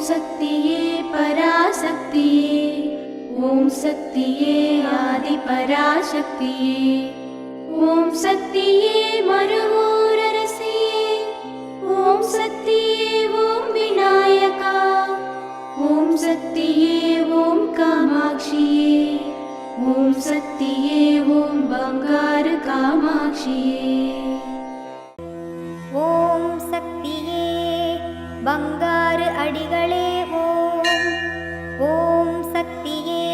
சக்தியே பராசக்தியே, ஓம் சக்தியே ஆதி பராசக்தியே, ஓம் சக்தியே மறுவூரரசியே, ஓம் சக்தியே ஓம் விநாயகா, ஓம் சக்தியே ஓம் காமாட்சியே, ஓம் சக்தியே ஓம் பங்காரு காமாட்சியே. ஓம் சக்தியே பங்காரு அடிகளே ஓம், ஓம் சக்தியே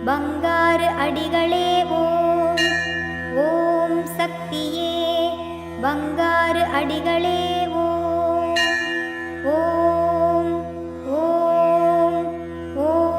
பங்காரு அடிகளே ஓம், ஓம் சக்தியே பங்காரு அடிகளே ஓம், ஓம் ஓம் ஓம்.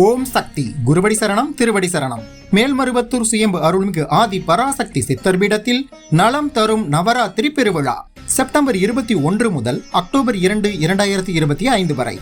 ஓம் சக்தி. குருவடி சரணம், திருவடி சரணம். மேல்மருவத்தூர் சுயம்பு அருள்மிகு ஆதி பராசக்தி சித்தர் பீடத்தில் நலம் தரும் நவராத்திரி பெருவிழா செப்டம்பர் 21 முதல் அக்டோபர் 2, 2025 வரை.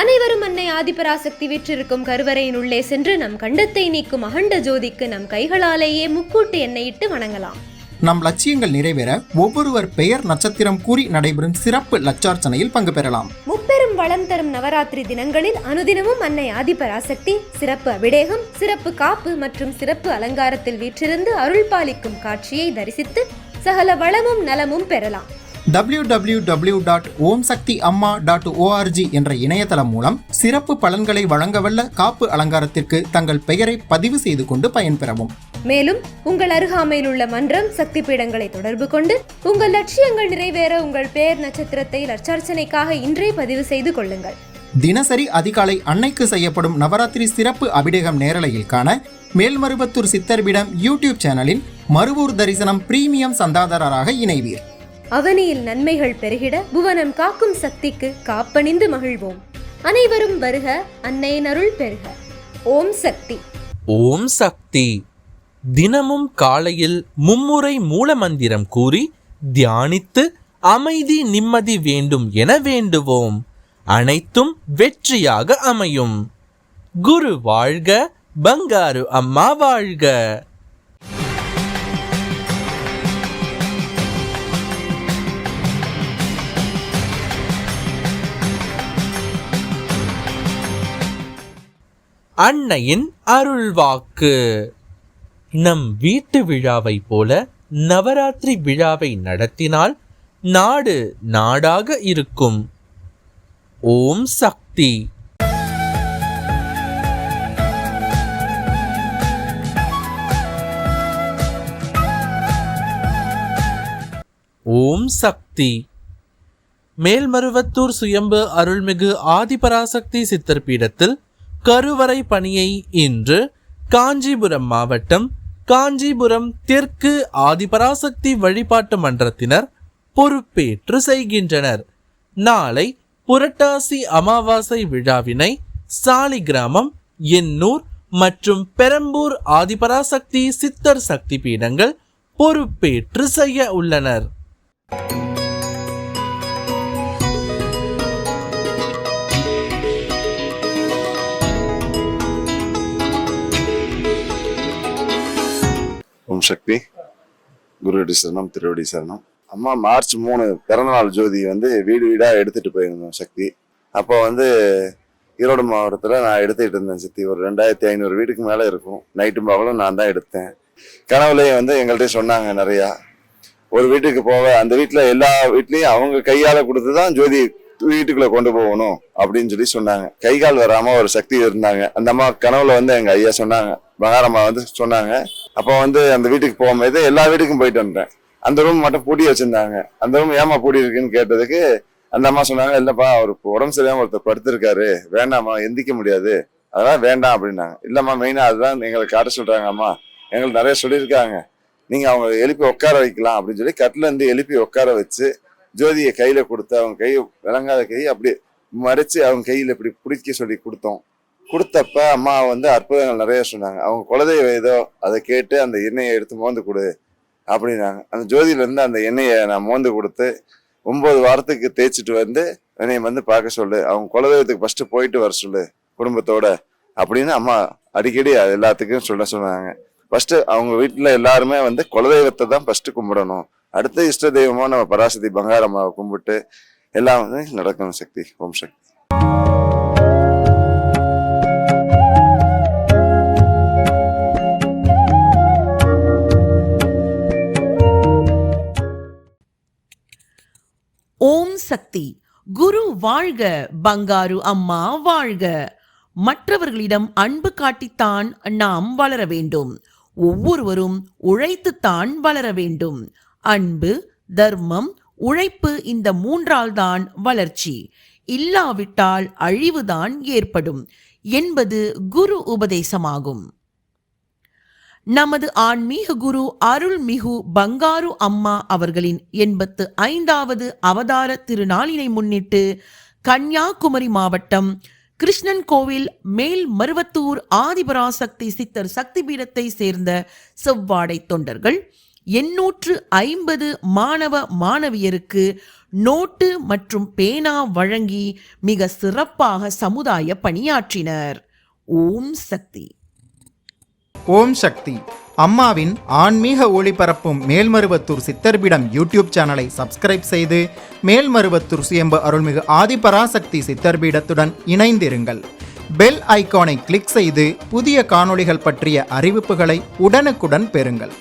அனைவரும் அன்னை ஆதிபராசக்தி வீற்றிருக்கும் கருவறையின் உள்ளே சென்று நம் கண்டத்தை நீக்கும் அகண்ட ஜோதிக்கு நம் கைகளாலேயே முக்கூட்டு எண்ணெயிட்டு வணங்கலாம். நம் லட்சியங்கள் நிறைவேற ஒவ்வொருவர் பெயர் நட்சத்திரம் கூறி நடைபெறும் சிறப்பு லட்சார்ச்சனையில் பங்கு பெறலாம். முப்பெரும் வளம் தரும் நவராத்திரி தினங்களில் அனுதினமும் அன்னை ஆதிபராசக்தி சிறப்பு அபிடேகம், சிறப்பு காப்பு மற்றும் சிறப்பு அலங்காரத்தில் வீற்றிருந்து அருள் பாலிக்கும் காட்சியை தரிசித்து சகல வளமும் நலமும் பெறலாம். www.omsaktiamma.org என்ற இணையதளம் மூலம் சிறப்பு பலன்களை வழங்கவல்ல காப்பு அலங்காரத்திற்கு தங்கள் பெயரை பதிவு செய்து கொண்டு பயன்பெறவும். மேலும் உங்கள் அருகாமையில் உள்ள மன்றம், சக்தி பீடங்களை தொடர்பு கொண்டு உங்கள் லட்சியங்கள் நிறைவேற உங்கள் பெயர் நட்சத்திரத்தை லட்சார்ச்சனைக்காக இன்றே பதிவு செய்து கொள்ளுங்கள். தினசரி அதிகாலை அன்னைக்கு செய்யப்படும் நவராத்திரி சிறப்பு அபிடேகம் நேரலையில் காண மேல்மருவத்தூர் சித்தர்பீடம் யூடியூப் சேனலில் மருவூர் தரிசனம் பிரீமியம் சந்தாதாரராக இணைவீர். அவனியில் நன்மைகள் பெருகிட புவனம் காக்கும் சக்திக்கு காப்பணிந்து மகிழ்வோம். அனைவரும் வருக, அன்னையின் அருள் பெருக. ஓம் சக்தி. ஓம் சக்தி. தினமும் காலையில் மும்முறை மூலமந்திரம் கூறி தியானித்து அமைதி நிம்மதி வேண்டும் என வேண்டுவோம். அனைத்தும் வெற்றியாக அமையும். குரு வாழ்க, பங்காரு அம்மா வாழ்க. அன்னையின் அருள்வாக்கு. நம் வீட்டு விழாவை போல நவராத்திரி விழாவை நடத்தினால் நாடு நாடாக இருக்கும். ஓம் சக்தி. ஓம் சக்தி. மேல்மருவத்தூர் சுயம்பு அருள்மிகு ஆதிபராசக்தி சித்தர் பீடத்தில் கருவறை பணியை இன்று காஞ்சிபுரம் மாவட்டம் காஞ்சிபுரம் தெற்கு ஆதிபராசக்தி வழிபாட்டு மன்றத்தினர் பொறுப்பேற்று செய்கின்றனர். நாளை புரட்டாசி அமாவாசை விழாவினை சாலிகிராமம், எண்ணூர் மற்றும் பெரம்பூர் ஆதிபராசக்தி சித்தர் சக்தி பீடங்கள் பொறுப்பேற்று செய்ய உள்ளனர். ஓம் சக்தி. குருவடி சரணம், திருவடி சரணம். அம்மா மார்ச் 3 பிறந்தநாள் ஜோதி வீடு வீடாக எடுத்துட்டு போயிருந்தோம் சக்தி. அப்போ ஈரோடு மாவட்டத்தில் நான் எடுத்துக்கிட்டு இருந்தேன் சக்தி. ஒரு 2500 வீட்டுக்கு மேலே இருக்கும். நைட்டு பகலும் நான் தான் எடுத்தேன். கனவுலையும் எங்கள்கிட்ட சொன்னாங்க நிறையா. ஒரு வீட்டுக்கு போக அந்த வீட்டில் எல்லா வீட்லேயும் அவங்க கையால் கொடுத்து தான் ஜோதி வீட்டுக்குள்ளே கொண்டு போகணும் அப்படின்னு சொல்லி சொன்னாங்க. கை கால் வராமல் ஒரு சக்தி இருந்தாங்க. அந்த அம்மா கனவுல எங்கள் ஐயா சொன்னாங்க, பகாரம்மா சொன்னாங்க. அப்போ அந்த வீட்டுக்கு போகும்போது எல்லா வீட்டுக்கும் போயிட்டு வந்துட்டேன். அந்த ரூம் மட்டும் பூட்டி வச்சிருந்தாங்க. அந்த ரூம் ஏமா பூட்டி இருக்குன்னு கேட்டதுக்கு அந்த அம்மா சொன்னாங்க, இல்லப்பா அவருக்கு உடம்பு சரியாம ஒருத்தர் படுத்திருக்காரு, வேண்டாம்மா எந்திக்க முடியாது, அதெல்லாம் வேண்டாம் அப்படின்னாங்க. இல்லம்மா மெயினா அதுதான் எங்களை காட்ட சொல்றாங்க அம்மா எங்களுக்கு நிறைய சொல்லியிருக்காங்க. நீங்க அவங்க எழுப்பி உட்கார வைக்கலாம் அப்படின்னு சொல்லி கட்டில இருந்து எழுப்பி உட்கார வச்சு ஜோதியை கையில கொடுத்து அவங்க கை விளங்காத கை அப்படி மறைச்சு அவங்க கையில இப்படி பிடிக்க சொல்லி கொடுத்தப்ப அம்மா வந்து அற்புதங்கள் நிறைய சொன்னாங்க. அவங்க குலதெய்வம் ஏதோ அதை கேட்டு அந்த எண்ணெயை எடுத்து மோந்து கொடு அப்படின்னாங்க. அந்த ஜோதியில இருந்து அந்த எண்ணெயை நான் மோந்து கொடுத்து 9 வாரத்துக்கு தேய்ச்சிட்டு வந்து என்னைய வந்து பார்க்க சொல்லு, அவங்க குலதெய்வத்துக்கு ஃபர்ஸ்ட் போயிட்டு வர சொல்லு குடும்பத்தோட அப்படின்னு அம்மா அடிக்கடி அது எல்லாத்துக்கும் சொன்னாங்க. ஃபர்ஸ்ட் அவங்க வீட்டுல எல்லாருமே வந்து குலதெய்வத்தை தான் ஃபர்ஸ்ட் கும்பிடணும், அடுத்த இஷ்ட தெய்வமா நம்ம பராசக்தி பங்காரம்மாவை கும்பிட்டு எல்லாம் வந்து நடக்கணும். சக்தி. ஓம் சக்தி. ஓம் சக்தி. குரு வாழ்க, பங்காரு அம்மா வாழ்க. மற்றவர்களிடம் அன்பு காட்டித்தான் நாம் வளர வேண்டும். ஒவ்வொருவரும் உழைத்துத்தான் வளர வேண்டும். அன்பு, தர்மம், உழைப்பு இந்த 3ஆல் தான் வளர்ச்சி. இல்லாவிட்டால் அழிவுதான் ஏற்படும் என்பது குரு உபதேசமாகும். நமது ஆன்மீக குரு அருள்மிகு பங்காரு அம்மா அவர்களின் 85வது அவதார திருநாளினை முன்னிட்டு கன்னியாகுமரி மாவட்டம் கிருஷ்ணன் கோவில் மேல்மருவத்தூர் ஆதிபராசக்தி சித்தர் சக்தி பீடத்தை சேர்ந்த செவ்வாடை தொண்டர்கள் 850 மாணவ மாணவியருக்கு நோட்டு மற்றும் பேனா வழங்கி மிக சிறப்பாக சமுதாய பணியாற்றினர். ஓம் சக்தி. ஓம் சக்தி. அம்மாவின் ஆன்மீக ஒளிபரப்பும் மேல்மருவத்தூர் சித்தர்பீடம் யூடியூப் சேனலை சப்ஸ்கிரைப் செய்து மேல்மருவத்தூர் சுயம்பு அருள்மிகு ஆதிபராசக்தி சித்தர்பீடத்துடன் இணைந்திருங்கள். பெல் ஐகானை கிளிக் செய்து புதிய காணொளிகள் பற்றிய அறிவிப்புகளை உடனுக்குடன் பெறுங்கள்.